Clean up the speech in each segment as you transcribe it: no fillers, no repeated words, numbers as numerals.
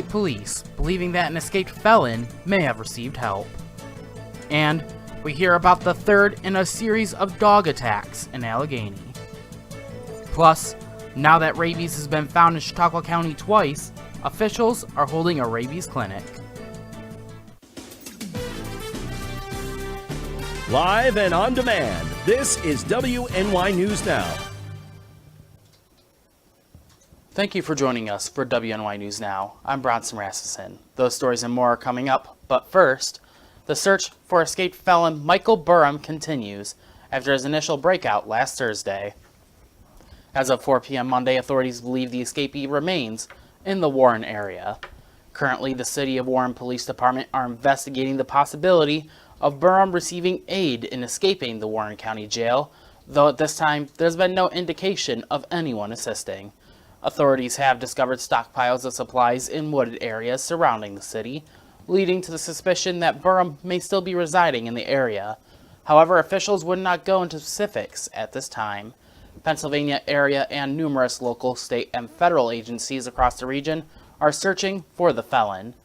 Police, believing that an escaped felon may have received help. And we hear about the third in a series of dog attacks in Allegany. Plus, now that rabies has been found in Chautauqua County twice, officials are holding a rabies clinic. Live and on demand, this is WNY News Now. Thank you for joining us for WNY News Now. I'm Bronson Rasmussen. Those stories and more are coming up, but first, the search for escaped felon Michael Burham continues after his initial breakout last Thursday. As of 4 p.m. Monday, authorities believe the escapee remains in the Warren area. Currently, the City of Warren Police Department are investigating the possibility of Burham receiving aid in escaping the Warren County Jail, though at this time there's been no indication of anyone assisting. Authorities have discovered stockpiles of supplies in wooded areas surrounding the city, leading to the suspicion that Burham may still be residing in the area. However, officials would not go into specifics at this time. Pennsylvania area and numerous local, state, and federal agencies across the region are searching for the felon.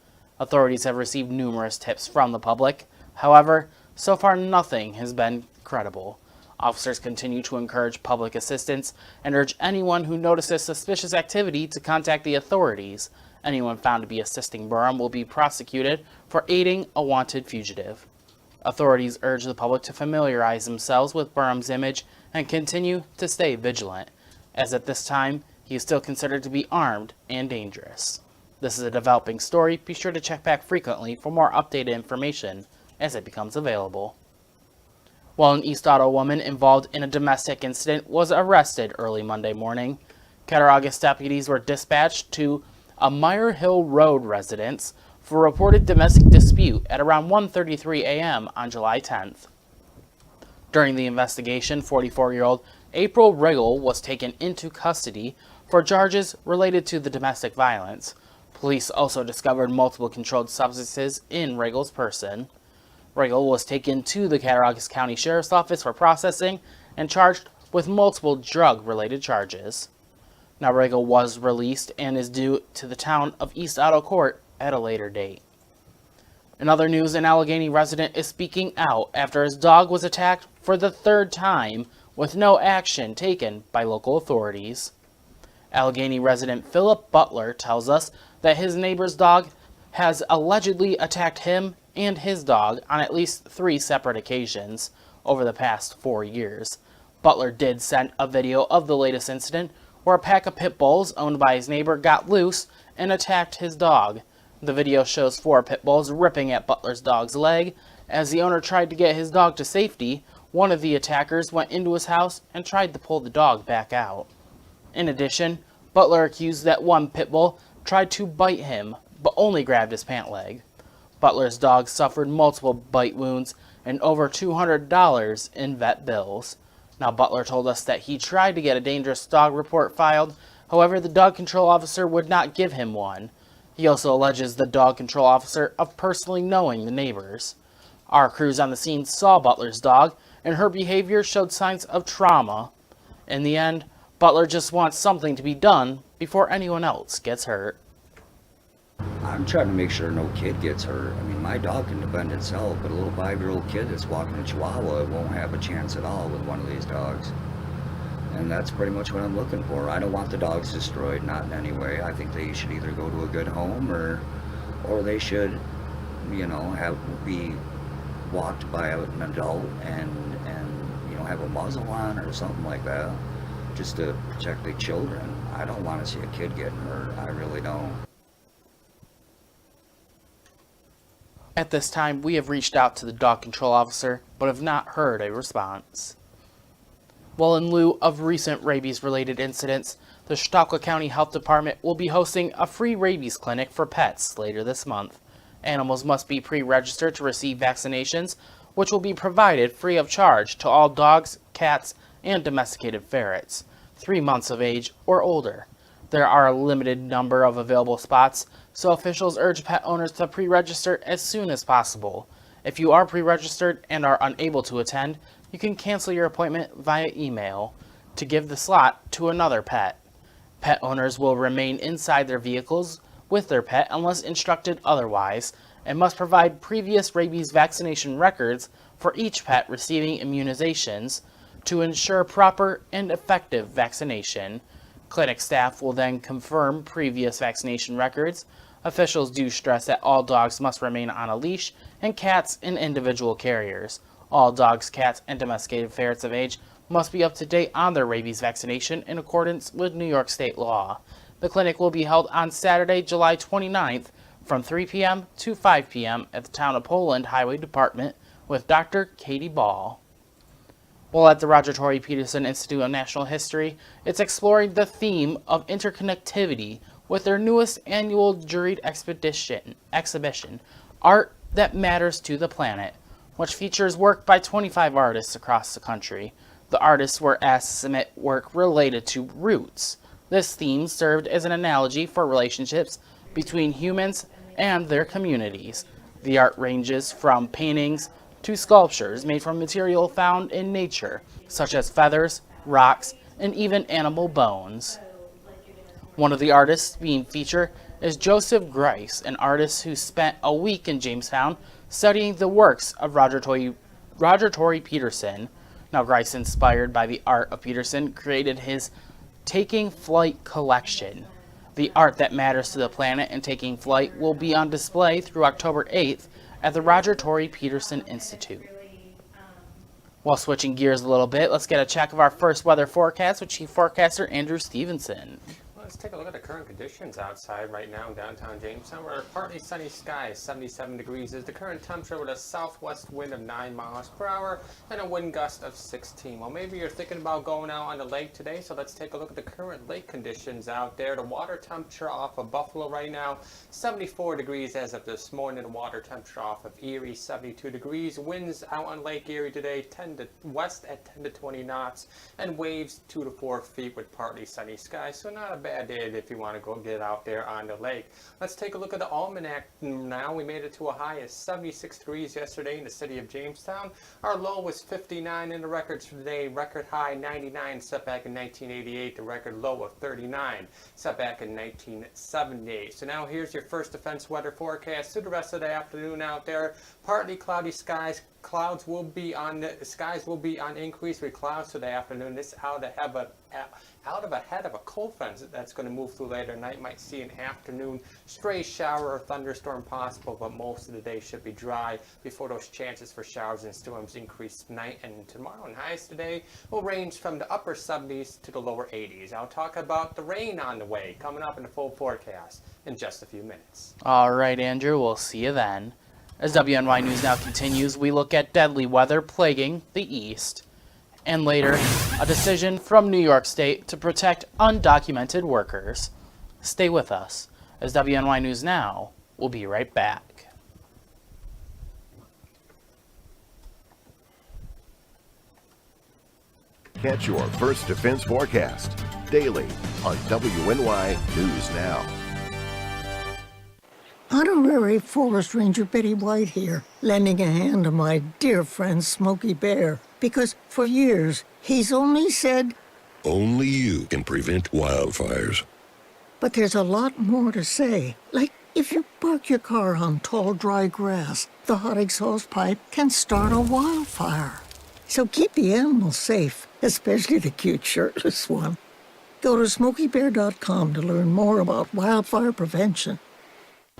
Authorities have received numerous tips from the public. However, so far nothing has been credible. Officers continue to encourage public assistance and urge anyone who notices suspicious activity to contact the authorities. Anyone found to be assisting Burham will be prosecuted for aiding a wanted fugitive. Authorities urge the public to familiarize themselves with Burham's image and continue to stay vigilant, as at this time he is still considered to be armed and dangerous. This is a developing story. Be sure to check back frequently for more updated information as it becomes available. While an East Otto woman involved in a domestic incident was arrested early Monday morning, Cattaraugus deputies were dispatched to a Meyer Hill Road residence for a reported domestic dispute at around 1:33 a.m. on July 10th. During the investigation, 44-year-old April Riggle was taken into custody for charges related to the domestic violence. Police also discovered multiple controlled substances in Riggle's person. Riggle was taken to the Cattaraugus County Sheriff's Office for processing and charged with multiple drug-related charges. Now Riggle was released and is due to the town of East Otto Court at a later date. In other news, an Allegany resident is speaking out after his dog was attacked for the third time with no action taken by local authorities. Allegany resident Philip Butler tells us that his neighbor's dog has allegedly attacked him and his dog on at least 3 separate occasions over the past 4 years. Butler did send a video of the latest incident where a pack of pit bulls owned by his neighbor got loose and attacked his dog. The video shows 4 pit bulls ripping at Butler's dog's leg. As the owner tried to get his dog to safety, one of the attackers went into his house and tried to pull the dog back out. In addition, Butler accused that one pit bull tried to bite him, but only grabbed his pant leg. Butler's dog suffered multiple bite wounds and over $200 in vet bills. Now, Butler told us that he tried to get a dangerous dog report filed. However, the dog control officer would not give him one. He also alleges the dog control officer of personally knowing the neighbors. Our crews on the scene saw Butler's dog, and her behavior showed signs of trauma. In the end, Butler just wants something to be done before anyone else gets hurt. I'm trying to make sure no kid gets hurt. I mean, my dog can defend itself, but a little 5-year-old kid that's walking a Chihuahua won't have a chance at all with one of these dogs. And that's pretty much what I'm looking for. I don't want the dogs destroyed, not in any way. I think they should either go to a good home or they should, be walked by an adult and have a muzzle on or something like that, just to protect the children. I don't want to see a kid getting hurt. I really don't. At this time, we have reached out to the dog control officer, but have not heard a response. Well, in lieu of recent rabies-related incidents, the Chautauqua County Health Department will be hosting a free rabies clinic for pets later this month. Animals must be pre-registered to receive vaccinations, which will be provided free of charge to all dogs, cats, and domesticated ferrets, 3 months of age or older. There are a limited number of available spots, so officials urge pet owners to pre-register as soon as possible. If you are pre-registered and are unable to attend, you can cancel your appointment via email to give the slot to another pet. Pet owners will remain inside their vehicles with their pet unless instructed otherwise, and must provide previous rabies vaccination records for each pet receiving immunizations to ensure proper and effective vaccination. Clinic staff will then confirm previous vaccination records. Officials do stress that all dogs must remain on a leash, and cats in individual carriers. All dogs, cats, and domesticated ferrets of age must be up to date on their rabies vaccination in accordance with New York state law. The clinic will be held on Saturday, July 29th from 3 p.m. to 5 p.m. at the Town of Poland Highway Department with Dr. Katie Ball. While at the Roger Tory Peterson Institute of National History, it's exploring the theme of interconnectivity with their newest annual juried exhibition, Art That Matters to the Planet, which features work by 25 artists across the country. The artists were asked to submit work related to roots. This theme served as an analogy for relationships between humans and their communities. The art ranges from paintings to sculptures made from material found in nature, such as feathers, rocks, and even animal bones. One of the artists being featured is Joseph Grice, an artist who spent a week in Jamestown studying the works of Roger Tory Peterson. Now, Grice, inspired by the art of Peterson, created his Taking Flight collection. The art that matters to the planet and Taking Flight will be on display through October 8th at the Roger Tory Peterson Institute. While switching gears a little bit, let's get a check of our first weather forecast with Chief Forecaster Andrew Stevenson. Let's take a look at the current conditions outside right now in downtown Jamestown. We're partly sunny skies, 77 degrees is the current temperature with a southwest wind of 9 miles per hour and a wind gust of 16. Well, maybe you're thinking about going out on the lake today, so let's take a look at the current lake conditions out there. The water temperature off of Buffalo right now, 74 degrees as of this morning. The water temperature off of Erie, 72 degrees. Winds out on Lake Erie today, 10 to west at 10 to 20 knots, and waves 2 to 4 feet with partly sunny skies. So not a bad day if you want to go get out there on the lake. Let's take a look at the almanac now. We made it to a high of 76 degrees yesterday in the city of Jamestown. Our low was 59 in the records for today. Record high 99 set back in 1988. The record low of 39 set back in 1978. So now here's your first defense weather forecast through the rest of the afternoon out there. Partly cloudy skies. Skies will be on increase with clouds today afternoon. This out ahead of a cold front that's going to move through later tonight. Might see an afternoon stray shower or thunderstorm possible, but most of the day should be dry before those chances for showers and storms increase tonight and tomorrow. And highs today will range from the upper 70s to the lower 80s. I'll talk about the rain on the way coming up in the full forecast in just a few minutes. All right, Andrew, we'll see you then. As WNY News Now continues, we look at deadly weather plaguing the East. And later, a decision from New York State to protect undocumented workers. Stay with us, as WNY News Now will be right back. Catch your First Defense forecast daily on WNY News Now. Honorary Forest Ranger Betty White here, lending a hand to my dear friend Smokey Bear. Because for years, he's only said, only you can prevent wildfires. But there's a lot more to say. Like, if you park your car on tall, dry grass, the hot exhaust pipe can start a wildfire. So keep the animals safe, especially the cute shirtless one. Go to SmokeyBear.com to learn more about wildfire prevention.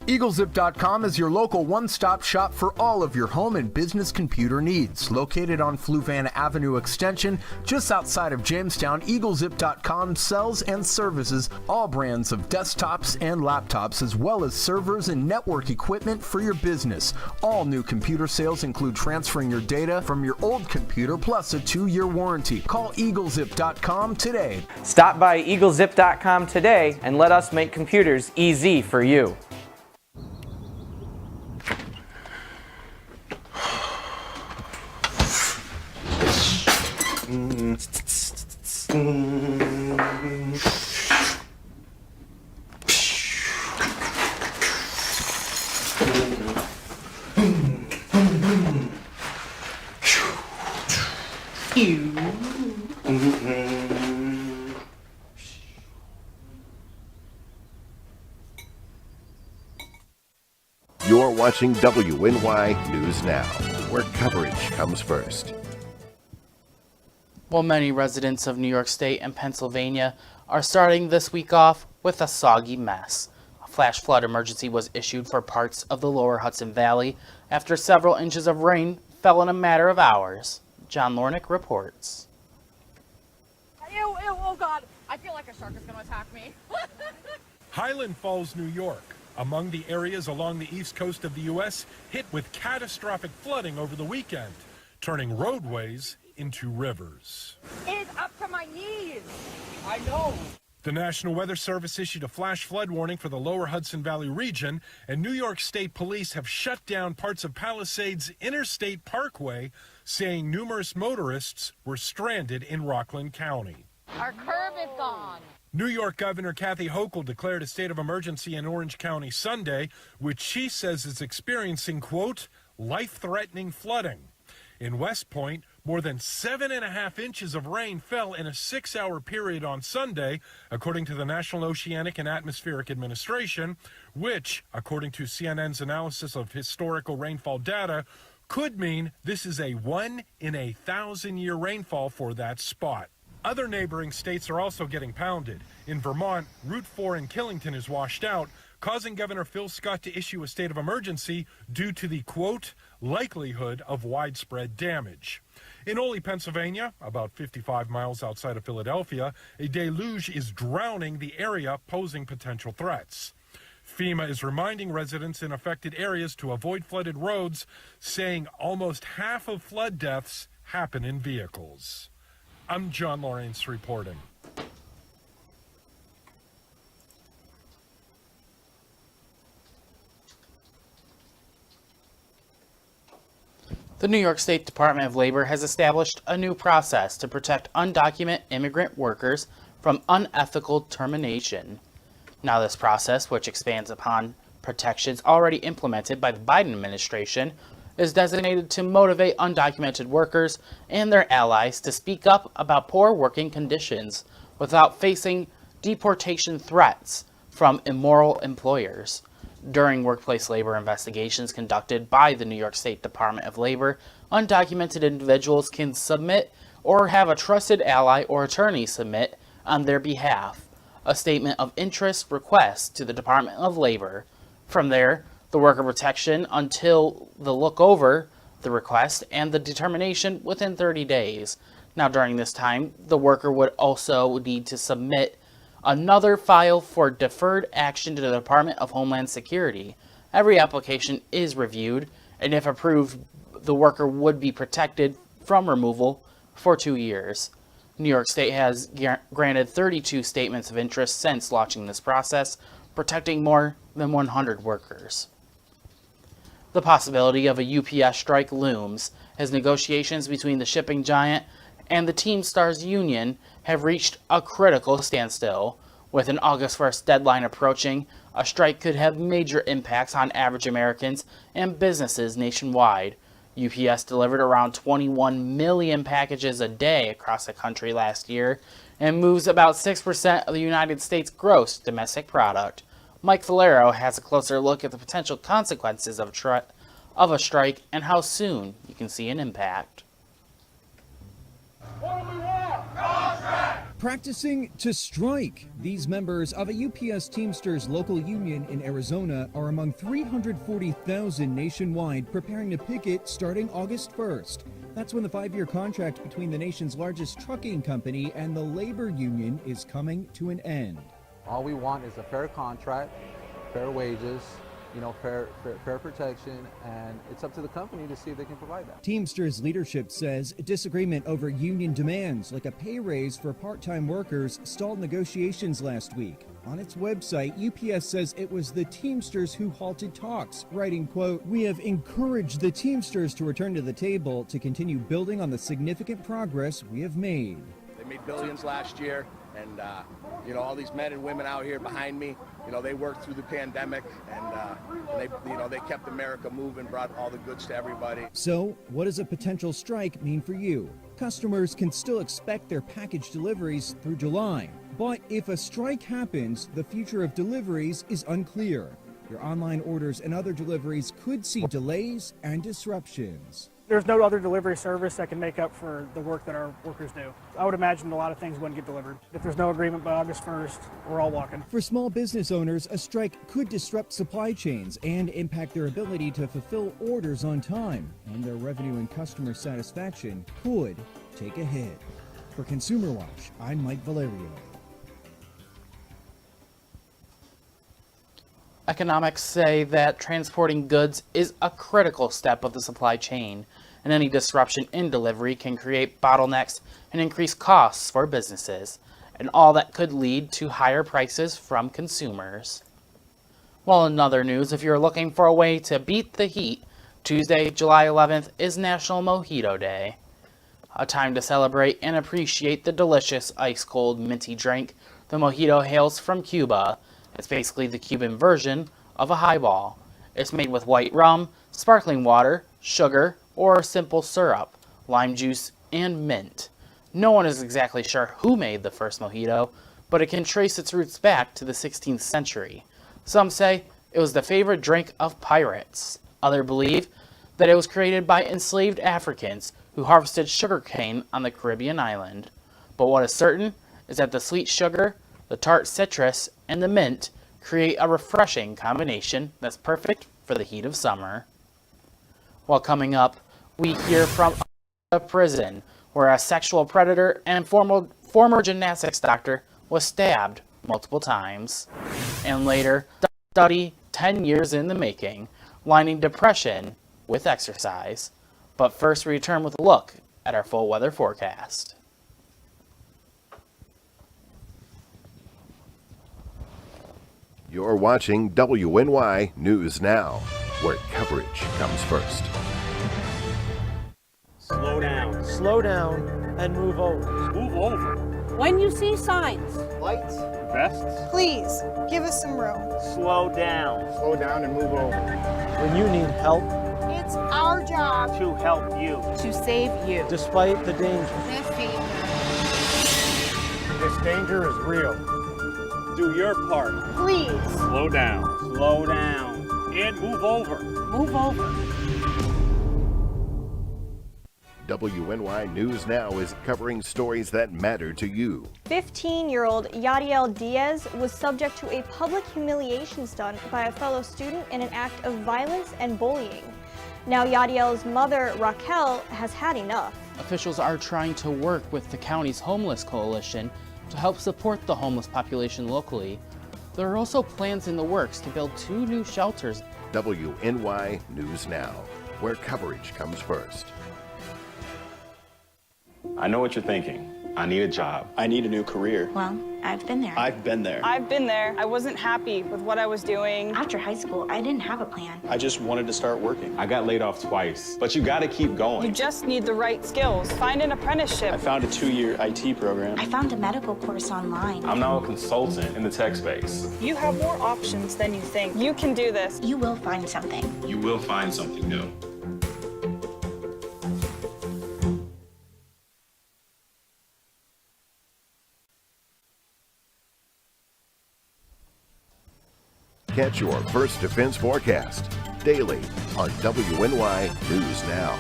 EagleZip.com is your local one-stop shop for all of your home and business computer needs. Located on Fluvan Avenue Extension, just outside of Jamestown, EagleZip.com sells and services all brands of desktops and laptops, as well as servers and network equipment for your business. All new computer sales include transferring your data from your old computer, plus a 2-year warranty. Call EagleZip.com today. Stop by EagleZip.com today and let us make computers easy for you. You're watching WNY News Now, where coverage comes first. Well, many residents of New York State and Pennsylvania are starting this week off with a soggy mess. A flash flood emergency was issued for parts of the lower Hudson Valley after several inches of rain fell in a matter of hours. John Lornick reports. Ew, ew, oh God, I feel like a shark is going to attack me. Highland Falls, New York, among the areas along the east coast of the U.S. hit with catastrophic flooding over the weekend, turning roadways into rivers. It is up to my knees. I know. The National Weather Service issued a flash flood warning for the lower Hudson Valley region, and New York State Police have shut down parts of Palisades Interstate Parkway, saying numerous motorists were stranded in Rockland County. Our curb is gone. New York Governor Kathy Hochul declared a state of emergency in Orange County Sunday, which she says is experiencing, quote, life-threatening flooding. In West Point, more than 7.5 inches of rain fell in a 6-hour period on Sunday, according to the National Oceanic and Atmospheric Administration, which, according to CNN's analysis of historical rainfall data, could mean this is a 1 in a 1,000-year rainfall for that spot. Other neighboring states are also getting pounded. In Vermont, Route 4 in Killington is washed out, causing Governor Phil Scott to issue a state of emergency due to the, quote, likelihood of widespread damage. In Oley, Pennsylvania, about 55 miles outside of Philadelphia, a deluge is drowning the area, posing potential threats. FEMA is reminding residents in affected areas to avoid flooded roads, saying almost half of flood deaths happen in vehicles. I'm John Lawrence reporting. The New York State Department of Labor has established a new process to protect undocumented immigrant workers from unethical termination. Now, this process, which expands upon protections already implemented by the Biden administration, is designated to motivate undocumented workers and their allies to speak up about poor working conditions without facing deportation threats from immoral employers. During workplace labor investigations conducted by the New York State Department of Labor, undocumented individuals can submit or have a trusted ally or attorney submit on their behalf a statement of interest request to the Department of Labor. From there, the worker protection until the look over the request and the determination within 30 days. Now, during this time, the worker would also need to submit another file for deferred action to the Department of Homeland Security. Every application is reviewed, and if approved, the worker would be protected from removal for 2 years. New York State has granted 32 statements of interest since launching this process, protecting more than 100 workers. The possibility of a UPS strike looms as negotiations between the shipping giant and the Teamsters Union have reached a critical standstill. With an August 1st deadline approaching, a strike could have major impacts on average Americans and businesses nationwide. UPS delivered around 21 million packages a day across the country last year and moves about 6% of the United States' gross domestic product. Mike Valero has a closer look at the potential consequences of a strike and how soon you can see an impact. What do we want? Contract! Practicing to strike. These members of a UPS Teamsters local union in Arizona are among 340,000 nationwide preparing to picket starting August 1st. That's when the 5-year contract between the nation's largest trucking company and the labor union is coming to an end. All we want is a fair contract, fair wages, fair protection, and it's up to the company to see if they can provide that. Teamsters leadership says disagreement over union demands, like a pay raise for part-time workers, stalled negotiations last week. On its website, UPS says it was the Teamsters who halted talks, writing, quote, "We have encouraged the Teamsters to return to the table to continue building on the significant progress we have made." They made billions last year, and all these men and women out here behind me, they worked through the pandemic, and they kept America moving, brought all the goods to everybody. So, what does a potential strike mean for you? Customers can still expect their package deliveries through July, but if a strike happens, the future of deliveries is unclear. Your online orders and other deliveries could see delays and disruptions. There's no other delivery service that can make up for the work that our workers do. I would imagine a lot of things wouldn't get delivered. If there's no agreement by August 1st, we're all walking. For small business owners, a strike could disrupt supply chains and impact their ability to fulfill orders on time, and their revenue and customer satisfaction could take a hit. For Consumer Watch, I'm Mike Valerio. Economics say that transporting goods is a critical step of the supply chain, and any disruption in delivery can create bottlenecks and increase costs for businesses, and all that could lead to higher prices from consumers. Well, in other news, if you're looking for a way to beat the heat, Tuesday, July 11th is National Mojito Day, a time to celebrate and appreciate the delicious ice-cold minty drink. The mojito hails from Cuba. It's basically the Cuban version of a highball. It's made with white rum, sparkling water, sugar, or simple syrup, lime juice, and mint. No one is exactly sure who made the first mojito, but it can trace its roots back to the 16th century. Some say it was the favorite drink of pirates. Others believe that it was created by enslaved Africans who harvested sugarcane on the Caribbean island. But what is certain is that the sweet sugar, the tart citrus, and the mint create a refreshing combination that's perfect for the heat of summer. While coming up, we hear from a prison where a sexual predator and former gymnastics doctor was stabbed multiple times. And later, study 10 years in the making, lining depression with exercise. But first, we return with a look at our full weather forecast. You're watching WNY News Now, where coverage comes first. Slow down, and move over. Move over. When you see signs, Lights, vests, Please, give us some room. slow down. Slow down and move over. When you need help, It's our job To help you. to save you. despite the danger. This danger is real. Do your part. Please. Slow down. Slow down. And move over. Move over. WNY News Now is covering stories that matter to you. 15-year-old Yadiel Diaz was subject to a public humiliation stunt by a fellow student in an act of violence and bullying. Now Yadiel's mother, Raquel, has had enough. Officials are trying to work with the county's homeless coalition to help support the homeless population locally. There are also plans in the works to build 2 new shelters. WNY News Now, where coverage comes first. I know what you're thinking. I need a job. I need a new career. Well, I've been there. I've been there. I've been there. I wasn't happy with what I was doing. After high school, I didn't have a plan. I just wanted to start working. I got laid off twice, but you gotta keep going. You just need the right skills. Find an apprenticeship. I found a 2-year IT program. I found a medical course online. I'm now a consultant in the tech space. You have more options than you think. You can do this. You will find something. You will find something new. Catch your First Defense forecast daily on WNY News Now.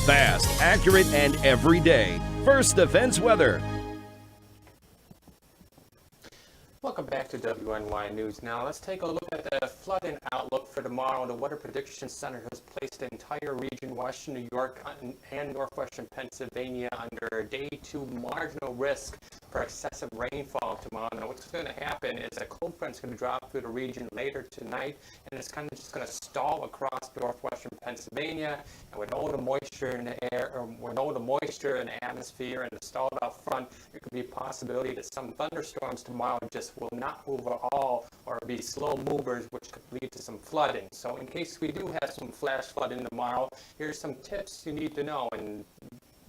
Fast, accurate, and every day. First Defense Weather. Welcome back to WNY News Now. Let's take a look at the flooding outlook for tomorrow. The Weather Prediction Center has placed the entire region, western New York and northwestern Pennsylvania, under day 2 marginal risk for excessive rainfall tomorrow. Now, what's going to happen is a cold front's going to drop through the region later tonight, and it's kind of just going to stall across northwestern Pennsylvania. And with all the moisture in the air, or with all the moisture in the atmosphere and the stalled out front, there could be a possibility that some thunderstorms tomorrow just will not move at all, or be slow movers, which could lead to some flooding. So in case we do have some flash flooding tomorrow, here's some tips you need to know. And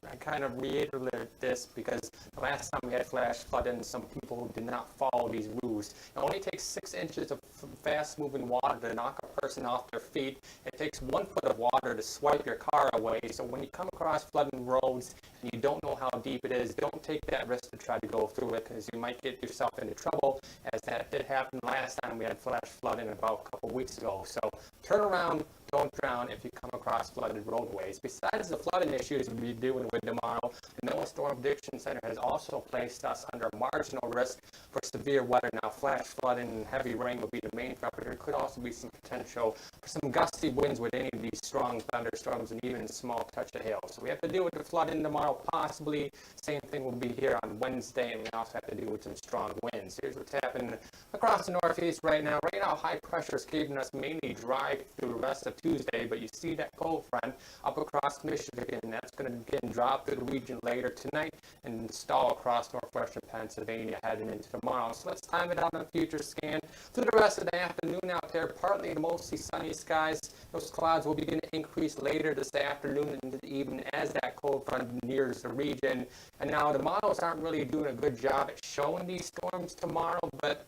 I kind of reiterated this because the last time we had flash flooding, some people did not follow these rules. shoes. It only takes 6 inches of fast-moving water to knock a person off their feet. It takes 1 foot of water to swipe your car away. So when you come across flooding roads and you don't know how deep it is, don't take that risk to try to go through it, because you might get yourself into trouble, as that did happen last time we had flash flooding about a couple weeks ago. So turn around, don't drown if you come across flooded roadways. Besides the flooding issues we'll be dealing with tomorrow, the NOAA Storm Prediction Center has also placed us under marginal risk for severe weather. Now, flash flooding and heavy rain will be the main threat, but there could also be some potential for some gusty winds with any of these strong thunderstorms and even a small touch of hail. So we have to deal with the flooding tomorrow, possibly. Same thing will be here on Wednesday, and we also have to deal with some strong winds. Here's what's happening across the Northeast right now. Right now, high pressure is keeping us mainly dry through the rest of Tuesday, but you see that cold front up across Michigan, and that's going to again drop through the region later tonight and install across northwestern Pennsylvania heading into tomorrow. So let's time it out on a future scan. Through the rest of the afternoon out there, partly to mostly sunny skies. Those clouds will begin to increase later this afternoon and into the evening as that cold front nears the region. And now the models aren't really doing a good job at showing these storms tomorrow, but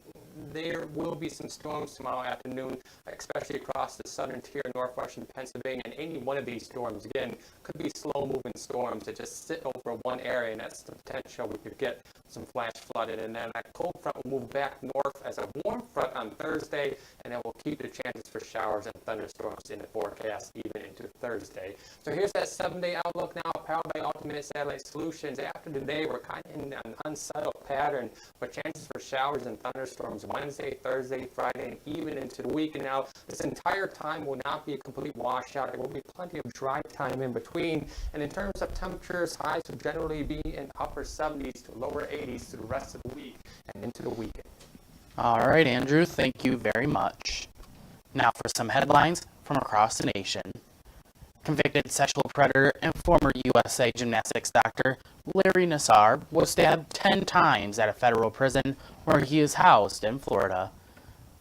there will be some storms tomorrow afternoon, especially across the southern tier, northwestern Pennsylvania. And any one of these storms, again, could be slow-moving storms that just sit over one area, and that's the potential we could get some flash flooding. And then that cold front will move back north as a warm front on Thursday, and then we'll keep the chances for showers and thunderstorms in the forecast even into Thursday. So here's that 7-day outlook now, powered by Ultimate Satellite Solutions. After today, we're kind of in an unsettled pattern, but chances for showers and thunderstorms Wednesday, Thursday, Friday, and even into the week. And now, this entire time will not be a complete washout. There will be plenty of dry time in between. And in terms of temperatures, highs will generally be in upper 70s to lower 80s through the rest of the week and into the weekend. All right, Andrew, thank you very much. Now for some headlines from across the nation. Convicted sexual predator and former USA gymnastics doctor Larry Nassar was stabbed 10 times at a federal prison where he is housed in Florida.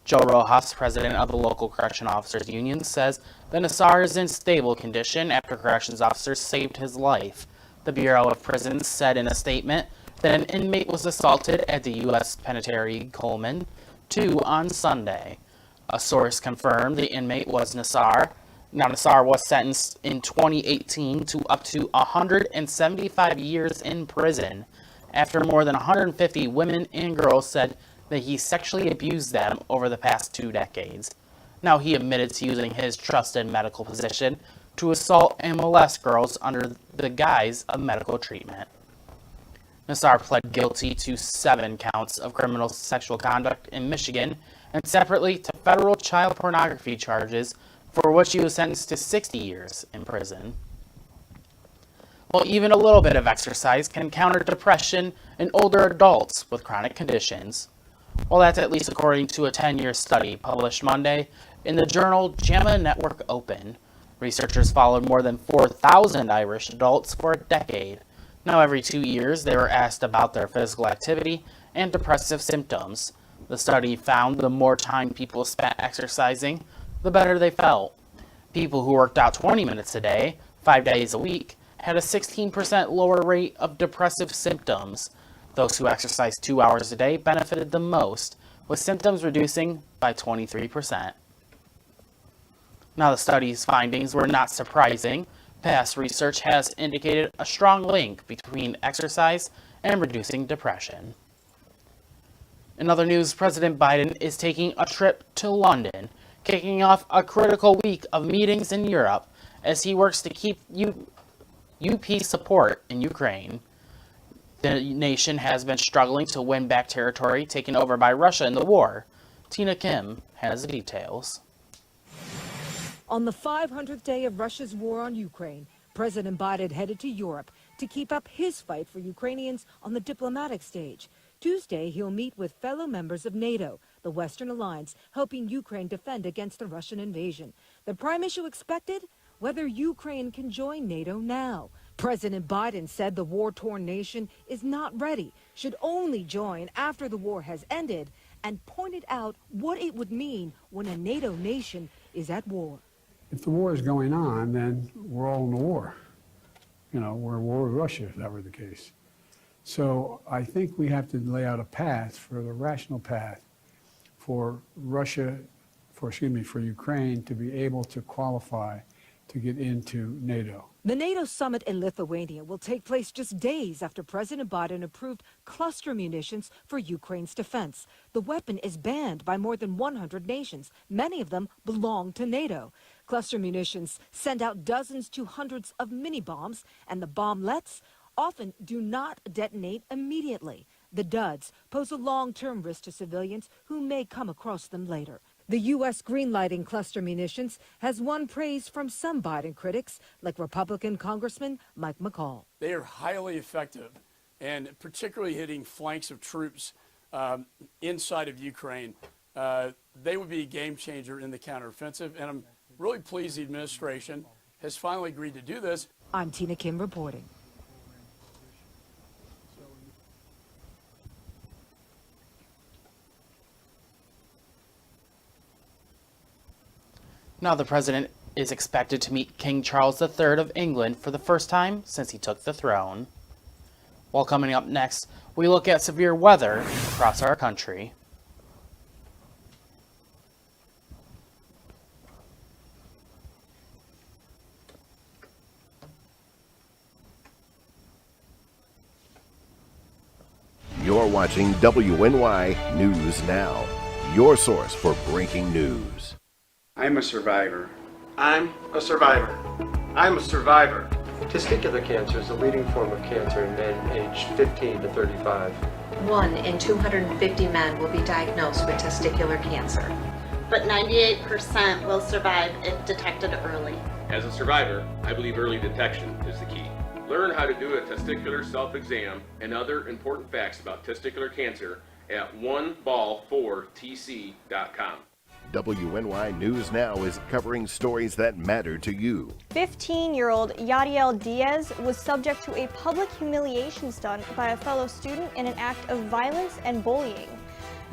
Joe Rojas, president of the local correction officers union, says that Nassar is in stable condition after corrections officers saved his life. The Bureau of Prisons said in a statement that an inmate was assaulted at the U.S. Penitentiary Coleman 2 on Sunday. A source confirmed the inmate was Nassar. Now, Nassar was sentenced in 2018 to up to 175 years in prison after more than 150 women and girls said that he sexually abused them over the past 2 decades. Now, he admitted to using his trusted medical position to assault and molest girls under the guise of medical treatment. Nassar pled guilty to 7 counts of criminal sexual conduct in Michigan and separately to federal child pornography charges, for which he was sentenced to 60 years in prison. Well, even a little bit of exercise can counter depression in older adults with chronic conditions. Well, that's at least according to a 10-year study published Monday in the journal JAMA Network Open. Researchers followed more than 4,000 Irish adults for a decade. Now, every 2 years, they were asked about their physical activity and depressive symptoms. The study found the more time people spent exercising, the better they felt. People who worked out 20 minutes a day, 5 days a week, had a 16% lower rate of depressive symptoms. Those who exercised 2 hours a day benefited the most, with symptoms reducing by 23%. Now, the study's findings were not surprising. Past research has indicated a strong link between exercise and reducing depression. In other news, President Biden is taking a trip to London, kicking off a critical week of meetings in Europe as he works to keep UP support in Ukraine. The nation has been struggling to win back territory taken over by Russia in the war. Tina Kim has the details. On the 500th day of Russia's war on Ukraine, President Biden headed to Europe to keep up his fight for Ukrainians on the diplomatic stage. Tuesday, he'll meet with fellow members of NATO, the Western alliance, helping Ukraine defend against the Russian invasion. The prime issue expected? Whether Ukraine can join NATO now. President Biden said the war-torn nation is not ready, should only join after the war has ended, and pointed out what it would mean when a NATO nation is at war. If the war is going on, then we're all in the war. You know, we're at war with Russia, if that were the case. So I think we have to lay out a path for the rational path for Ukraine to be able to qualify to get into NATO. The NATO summit in Lithuania will take place just days after President Biden approved cluster munitions for Ukraine's defense. The weapon is banned by more than 100 nations. Many of them belong to NATO. Cluster munitions send out dozens to hundreds of mini bombs, and the bomblets often do not detonate immediately. The duds pose a long-term risk to civilians who may come across them later. The U.S. greenlighting cluster munitions has won praise from some Biden critics, like Republican Congressman Mike McCall. They are highly effective, and particularly hitting flanks of troops inside of Ukraine. They would be a game changer in the counteroffensive, and I'm really pleased the administration has finally agreed to do this. I'm Tina Kim reporting. Now the president is expected to meet King Charles III of England for the first time since he took the throne. While coming up next, we look at severe weather across our country. You're watching WNY News Now, your source for breaking news. I'm a survivor. I'm a survivor. I'm a survivor. Testicular cancer is the leading form of cancer in men aged 15 to 35. 1 in 250 men will be diagnosed with testicular cancer. But 98% will survive if detected early. As a survivor, I believe early detection is the key. Learn how to do a testicular self-exam and other important facts about testicular cancer at oneball4tc.com. WNY News Now is covering stories that matter to you. 15-year-old Yadiel Diaz was subject to a public humiliation stunt by a fellow student in an act of violence and bullying.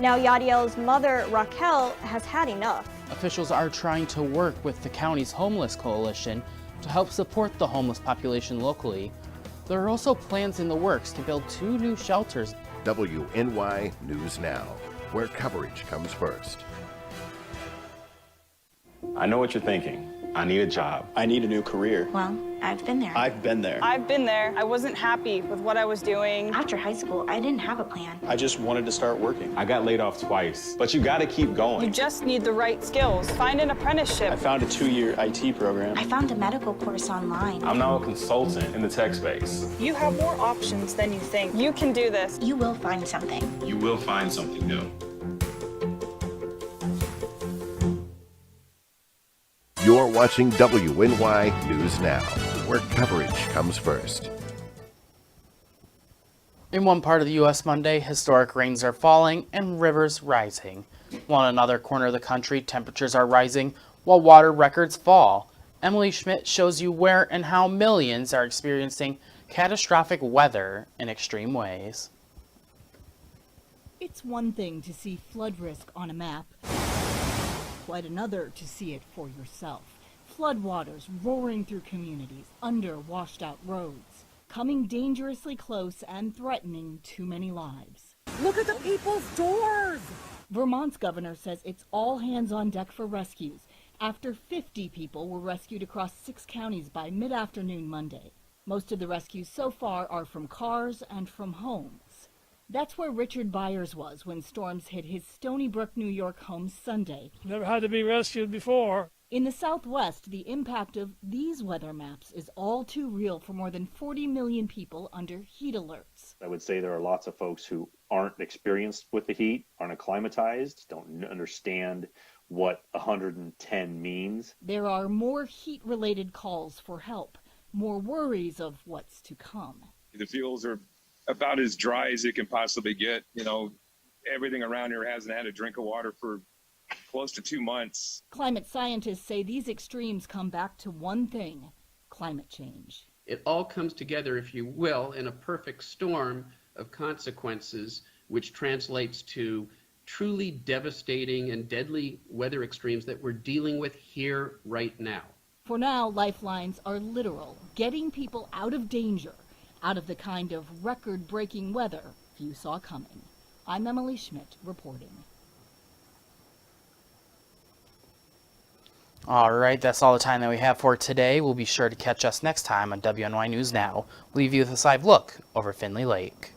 Now Yadiel's mother, Raquel, has had enough. Officials are trying to work with the county's homeless coalition to help support the homeless population locally. There are also plans in the works to build 2 new shelters. WNY News Now, where coverage comes first. I know what you're thinking. I need a job. I need a new career. Well, I've been there. I've been there. I've been there. I wasn't happy with what I was doing. After high school, I didn't have a plan. I just wanted to start working. I got laid off twice, but you gotta keep going. You just need the right skills. Find an apprenticeship. I found a 2-year IT program. I found a medical course online. I'm now a consultant in the tech space. You have more options than you think. You can do this. You will find something. You will find something new. You're watching WNY News Now, where coverage comes first. In one part of the U.S. Monday, historic rains are falling and rivers rising. While in another corner of the country, temperatures are rising while water records fall. Emily Schmidt shows you where and how millions are experiencing catastrophic weather in extreme ways. It's one thing to see flood risk on a map, quite another to see it for yourself. Floodwaters roaring through communities, under washed-out roads, coming dangerously close and threatening too many lives. Look at the people's doors! Vermont's governor says it's all hands on deck for rescues after 50 people were rescued across 6 counties by mid-afternoon Monday. Most of the rescues so far are from cars and from homes. That's where Richard Byers was when storms hit his Stony Brook, New York home Sunday. Never had to be rescued before. In the Southwest, the impact of these weather maps is all too real for more than 40 million people under heat alerts. I would say there are lots of folks who aren't experienced with the heat, aren't acclimatized, don't understand what 110 means. There are more heat-related calls for help, more worries of what's to come. The fields are about as dry as it can possibly get. You know, everything around here hasn't had a drink of water for close to 2 months. Climate scientists say these extremes come back to one thing: climate change. It all comes together, if you will, in a perfect storm of consequences, which translates to truly devastating and deadly weather extremes that we're dealing with here right now. For now, lifelines are literal, getting people out of danger, out of the kind of record-breaking weather few saw coming. I'm Emily Schmidt reporting. All right, that's all the time that we have for today. We'll be sure to catch us next time on WNY News Now. We'll leave you with a live look over Findlay Lake.